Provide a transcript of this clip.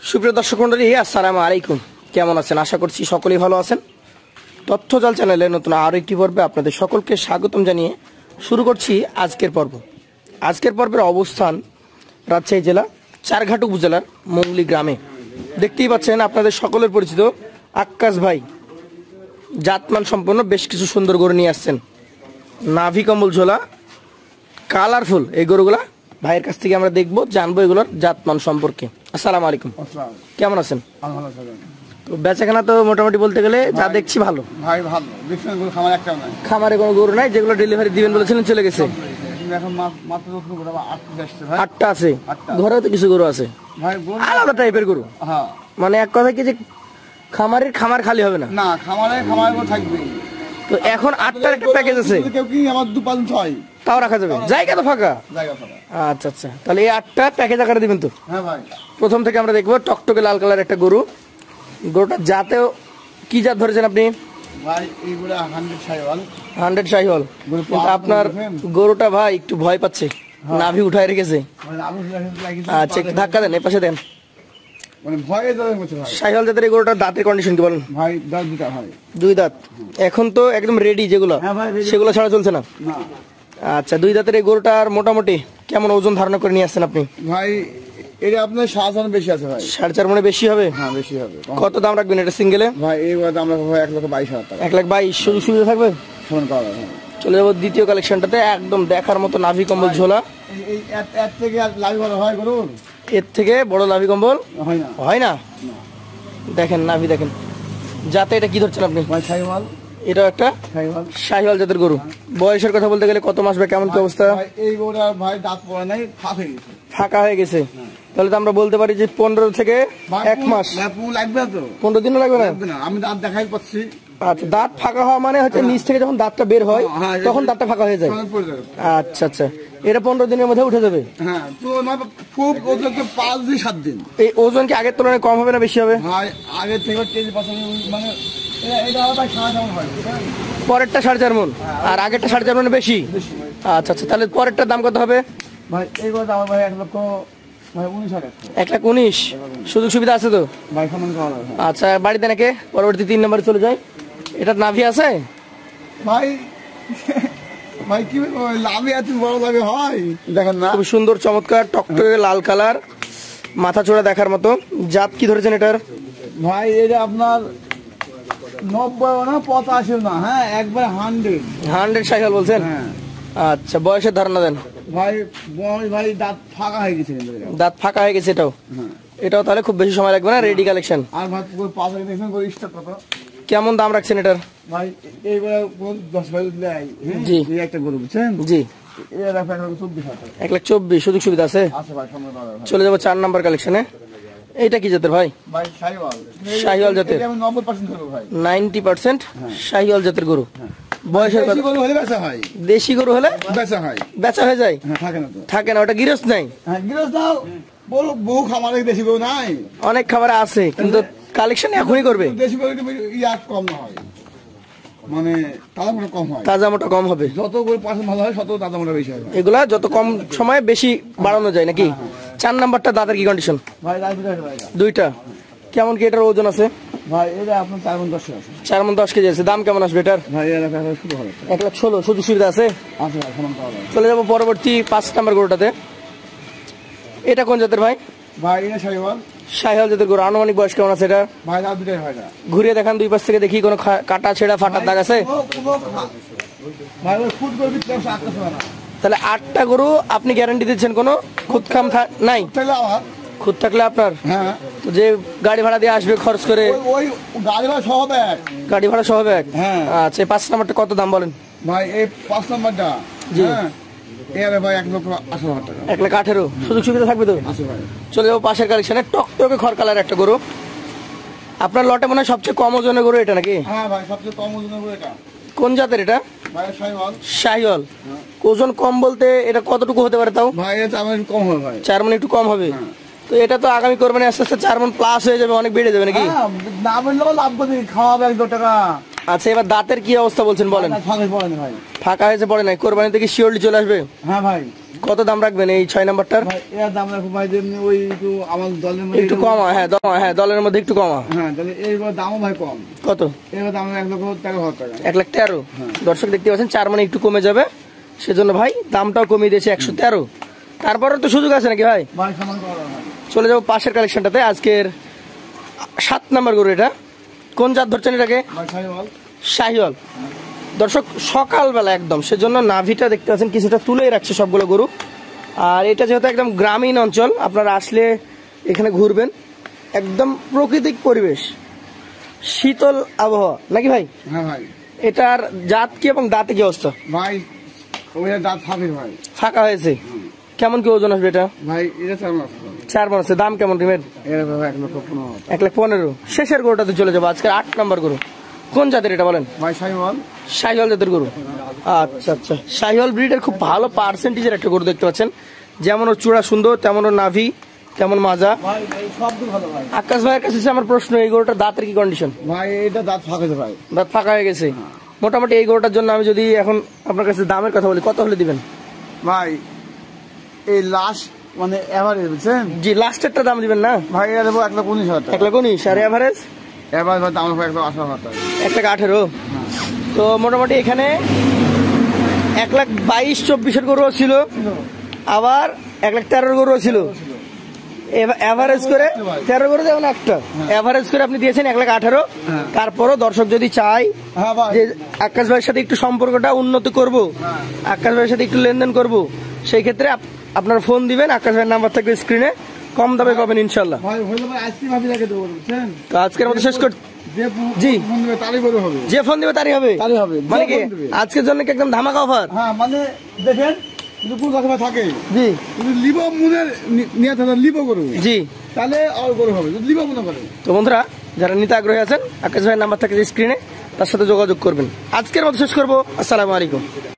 সুপ্রিয় দর্শক মণ্ডলী, আসসালামু আলাইকুম। কেমন আছেন? আশা করছি সকলেই ভালো আছেন। তথ্যজাল চ্যানেলে নতুন আরও একটি পর্বে আপনাদের সকলকে স্বাগতম জানিয়ে শুরু করছি আজকের পর্ব। আজকের পর্বের অবস্থান রাজশাহী জেলা চারঘাট উপজেলার মংলি গ্রামে। দেখতেই পাচ্ছেন আপনাদের সকলের পরিচিত আক্কাস ভাই জাতমান সম্পন্ন বেশ কিছু সুন্দর গরু নিয়ে আসছেন। নাভি কম্বল ঝোলা, কালারফুল এই গরুগুলা ভাইয়ের কাছ থেকে আমরা দেখবো, জানবো এগুলোর জাতমান সম্পর্কে। আসসালামু আলাইকুম, কেমন আছেন? তো বেচাকেনা তো মোটামুটি বলতে গেলে যা দেখছি ভালো। ভাই ভালো দেখছেন, গরু খামার একটাও নাই। খামারে কোনো গরু নাই, যেগুলো ডেলিভারি দিবেন বলেছিলেন চলে গেছে। এখন মাত্র গরু 8টা আসছে ভাই। 8টা আছে, ঘরেও তো কিছু গরু আছে ভাই, গরু আলাদা টাইপের গরু। হ্যাঁ, মানে এক কথা কি যে খামার খালি হবে না, না খামারে গরু থাকবে। তো এখন 8টার একটা প্যাকেজ আছে, কেউ কি আমার 2-5-6 তাও রাখা যাবে, জায়গা তো ফাঁকা। আচ্ছা আচ্ছা, তাহলে এই 8টা প্যাকেজ আকারে দিবেন তো? হ্যাঁ ভাই। প্রথম থেকে আমরা দেখবো টকটকে লাল কালার একটা গরু। গরুটা জাতেও কি জাত ধরেছেন আপনি? ভাই এইগুলো 100 শাহিওয়াল। 100 শাহিওয়াল। কিন্তু আপনার গরুটা ভাই একটু ভয় পাচ্ছে, নাভি উঠায় রেখেছে। আচ্ছা, একটু ধাক্কা দেন, এপাশে দেন। মানে ভয়ে যাবে ভাই। শাহিওয়াল জাতের এই গরুটার দাঁতের কন্ডিশন কি বলেন? ভাই দাঁত দুটা ভাই। 2 দাঁত। এখন তো একদম রেডি যেগুলো, সেগুলো ছাড়া চলছে না। আচ্ছা, 2 দাঁতের এই গরুটার মোটামুটি কেমন ওজন ধারণা করে নিয়ে আসছেন আপনি? ভাই এটা আপনার 7 বেশি আছে ভাই। 4.5 মনে বেশি হবে? হ্যাঁ বেশি হবে। কত দাম রাখবেন এটা সিঙ্গেলে? ভাই এই দাম রাখবো 1,22,000 টাকা। 1,22,000 সুযোগ সুবিধা থাকবে? চলে যাবো দ্বিতীয় কালেকশনটাতে। একদম দেখার মতো নাভি কম্বল ঝোলা। এই এর থেকে লাভি বড় হয় গরু? এর থেকে বড় নাভি কম্বল হয় না, হয় না। দেখেন নাভি দেখেন। যাতে এটা কি ধরছেন আপনি? ভাই শাহিওয়াল। এটা একটা শাহিওয়াল জাতের গরু। বয়সের কথা বলতে গেলে কত মাস বা কেমন কি অবস্থা? এই গরুটার ভাই দাঁত পড়ে নাই, ফাঁকা হয়ে গেছে। তাহলে তো আমরা বলতে পারি যে 15 থেকে 1 মাস লাগবে। তো 15 দিনও লাগবে না, আমি দাঁত দেখাই পাচ্ছি। আচ্ছা, দাঁত ফাঁকা হওয়া মানে হচ্ছে নিচ থেকে যখন দাঁতটা বের হয় তখন দাঁতটা ফাঁকা হয়ে যায়। আচ্ছা আচ্ছা, এটা 15 দিনের মধ্যে উঠে যাবে। হ্যাঁ, তো খুব 5-7 দিন। এই ওজন কি আগের তুলনায় কম হবে না বেশি হবে? ভাই আগের থেকে 10% মানে এটা ভাই 4.5 মণ হয়। পরেরটা 4.5 মণ আর আগেরটা 4.5 মণ বেশি। আচ্ছা আচ্ছা, তাহলে পরেরটার দাম কত হবে? ভাই এই গরুটা আমার ভাই 1,19,000। 1,19,000। সুযোগ সুবিধা আছে তো? ভাই কেমন করা? আচ্ছা, বাড়িতে নাকি পরবর্তী 3 নম্বরে চলে যায়। এটার নাভি আছে ভাই? ভাই কি লাভে আছে, বড় লাভে হয় দেখেন না। খুব সুন্দর চমৎকার টকটকে লাল কালার, মাথা চোরা দেখার মতো। জাত কি ধরেছেন এটার? ভাই এটা আপনার 90 না 85 না, হ্যাঁ একবার 100 শাহিওয়াল বলছেন? হ্যাঁ। আচ্ছা, বয়সের ধারণা দেন। ভাই ভাই দাঁত ফাঁকা হয়ে গেছে। দাঁত ফাঁকা হয়ে গেছে এটাও? হ্যাঁ। এটাও তাহলে খুব বেশি সময় লাগবে না, রেডি কালেকশন। আর ভাই পাশে দেখছেন গরু স্টার্ট কত? কেমন দাম রাখছেন এটার? ভাই এইবার 10 ভাই জি একটা গরু বুঝছেন? জি, এটা রাখা 24,000। 1,24,000। সুযোগ সুবিধা আছে? আছে ভাই, সামনে চলে যাবো 4 নম্বর কালেকশনে। এইটা কি জাতের ভাই? ভাই শাহিওয়াল। শাহিওয়াল জাতের? আমি 90% ধরব ভাই। 90% শাহিওয়াল জাতের গরু। বয়সের দেশি গরু হলে বেচা হয়। দেশি গরু হলে বেচা হয়, বেচা হয়ে যায়? হ্যাঁ, থাকে না তো। থাকে না, ওটা গিরস্ত নাই। হ্যাঁ গিরস দাও, বলো বহু খামারে দেশি গরু নাই। অনেক খাবারে আছে কিন্তু কালেকশন এখনই করবে। দেশি গরু কম না হয়, মানে তাজা মোটা কম হয়। তাজা মোটা কম হবে। যত গরু পার্সেন্ট ভালো হয় তত তাজা মোটা বেশি হয়। এগুলা যত কম সময়ে বেশি বাড়ানো যায় নাকি? 4 নাম্বারটা দাঁতের কি কন্ডিশন? ভাই রাজবিরাট ভাই 2টা। কেমন কি এটার ওজন আছে? ভাই এটা আপনার 4 মণ 10 আছে। 4 মণ 10 কেজি আছে। দাম কেমন আসবে এটার? ভাই এর রাখা শুরু হবে 1,16,000। সুযোগ সুবিধা আছে? আছে ভাই, সমান পাওয়া যায়। চলে যাবো পরবর্তী 5 নাম্বার গরুটাতে। এটা কোন জাতের ভাই? ভাই এটা শাহিওয়াল। শাহিওয়াল জাতের গরু। আনুমানিক বয়স কেমন আছে এটা? ভাই রাত দুটাই হয় না। ঘুরিয়ে দেখান দুই পাশ থেকে, দেখি কোনো কাটা ছেঁড়া ফাটার দাগ আছে? ভাই ওই ফুট করবি 108 না। তাহলে 8টা গরু আপনি গ্যারান্টি দিচ্ছেন, কোনো খুদখাম নাই? তাহলে আমার খুদ থাকলে আপনার, হ্যাঁ, যে গাড়ি ভাড়া দিয়ে আসবে খরচ করে, ওই গাড়ি ভাড়া সহ ব্যাগ, গাড়ি ভাড়া সহ ব্যাগ। হ্যাঁ। আচ্ছা, 5 নাম্বারটা কত দাম বলেন? ভাই এই 5 নাম্বারটা, জি, এর ভাই 1,18,000 টাকা। 1,18,000। সুযোগ সুবিধা থাকবে তো? আছে ভাই। চলে যাবো পাশের কালেকশনে। টকটকে খড় কালার একটা গরু। আপনার লটে মনে হয় সবচেয়ে কম ওজনের গরু এটা নাকি? হ্যাঁ ভাই, সবচেয়ে কম ওজনের গরু এটা। কোন জাতের এটা? ভাই শাহিওয়াল। শাহিওয়াল। ওজন কম বলতে এটা কতটুকু হতে পারে তাও? ভাই এটা আমার কম হবে ভাই। 4 মণ একটু কম হবে। তো এটা তো আগামী কোরবানি আস্তে আস্তে 4 মণ প্লাস হয়ে যাবে, অনেক বেড়ে যাবে নাকি? না বললেও লাভ করবি, খাওয়াবে 1-2 টাকা। আচ্ছা, এবার দাঁতের কি অবস্থা বলছেন বলেন। দাঁত ফাঁকা পড়ে না ভাই। ফাঁকা হয়েছে পড়ে নাই, কোরবানি থেকে শিওরলি চলে আসবে। হ্যাঁ ভাই। কত দাম রাখবেন এই 6 নাম্বারটার? ভাই এর দাম রাখবো ভাই যেমনি ওই একটু আমার দলের মধ্যে একটু কমা। হ্যাঁ দলের মধ্যে একটু কমা। হ্যাঁ তাহলে এইবার দামও ভাই কম। কত? এবার দাম 1,13,000 টাকা। 1,13,000। দর্শক দেখতে পাচ্ছেন 4 মানে একটু কমে যাবে, সেজন্য ভাই দামটাও কমিয়ে দিয়েছে 113। তারপরে তো সুযোগ আছে নাকি ভাই? ভাই সমান করা ভাই। চলে যাবো পাশের কালেকশনটাতে। আজকের 7 নাম্বার গরু। এটা কোন জাত ধরছেন এটাকে? ভাই শাহিওয়াল। শাহিওয়াল। দর্শক সকালবেলা একদম, সেজন্য নাভিটা দেখতে পাচ্ছেন কিছুটা তুলেই রাখছে সবগুলো গরু। আর এটা যেহেতু একদম গ্রামীণ অঞ্চল, আপনারা আসলে এখানে ঘুরবেন, একদম প্রাকৃতিক পরিবেশ, শীতল আবহাওয়া নাকি ভাই? হ্যাঁ ভাই। এটার জাত কি এবং দাঁতে কি অবস্থা? ভাই ওই দাঁত ফাঁকা ভাই। ফাঁকা হয়েছে। কেমন কি ওজন আসবে এটা? ভাই এটা 4 মাস। 4 মাস। দাম কেমন রিমের? এর ভাই 1,15,000। 1,15,000। শেষের গরুটাতে চলে যাবো আজকের 8 নাম্বার গরু। কোন জাতের এটা বলেন? ভাই শাহিওয়াল। শাহিওয়াল জাতের গরু। আচ্ছা আচ্ছা, শাহিওয়াল ব্রিডের খুব ভালো পার্সেন্টেজের একটা গরু দেখতে পাচ্ছেন। যেমন ওর চূড়া সুন্দর, তেমন ওর নাভি, তেমন মাজা। ভাই সবই ভালো ভাই। আকাশ ভাইয়ের কাছে আমার প্রশ্ন, এই গরুটার দাঁতের কি কন্ডিশন? ভাই এটা দাঁত ফাঁকা ভাই। দাঁত ফাঁকা হয়ে গেছে। মোটামুটি এই গরুটার জন্য আমি যদি এখন আপনার কাছে দামের কথা বলি, কত হলে দিবেন ভাই? এই লাস্ট মানে এভারেজ বুঝছেন? জি, লাস্টেরটা দাম দিবেন না ভাই এটা দেবো 1,19,000 টাকা। 1,19,000। আর এভারেজ? এভারেজ ভাই দাম 1,18,000 টাকা। 1,18,000। তো মোটামুটি এখানে 1,22,24 গরুও ছিল, আবার 1,13,000 গরুও ছিল। এভারেজ করে 13 গরু যেমন একটা এভারেজ করে আপনি দিয়েছেন 1,18,000। তারপরও দর্শক যদি চায় হ্যাঁ ভাই। যে আকাশ ভাইয়ের সাথে একটু সম্পর্কটা উন্নত করব, আকাশ ভাইয়ের সাথে একটু লেনদেন করব, সেই ক্ষেত্রে আপনার ফোন দিবেন, আকাশ ভাইয়ের নাম্বার থাকবে স্ক্রিনে, কম দামে পাবেন ইনশাল্লাহ। ভাই হইলো ভাই আইসক্রিম ভাবি রেখে দেবো বুঝছেন? তো আজকের মতো শেষ কর। জি জি। ফোন দেবে তারই বড় হবে। যে ফোন দিবে তারই হবে। তারই হবে। মানে যে কি ফোন দিবে। আজকের জন্য কি একদম ধামাকা অফার? হ্যাঁ মানে দেখেন যদি কোন কথা থাকে জি যদি লিবো মনের নিয়ে থাকে লিবো করবে, জি। তাহলে আর গরু হবে যদি লিবো মনে করে। তো বন্ধুরা যারা নিতে আগ্রহী আছেন, আকাশ ভাইয়ের নাম্বার থাকে স্ক্রিনে, তার সাথে যোগাযোগ করবেন। আজকের মতো শেষ করবো। আসসালামু আলাইকুম।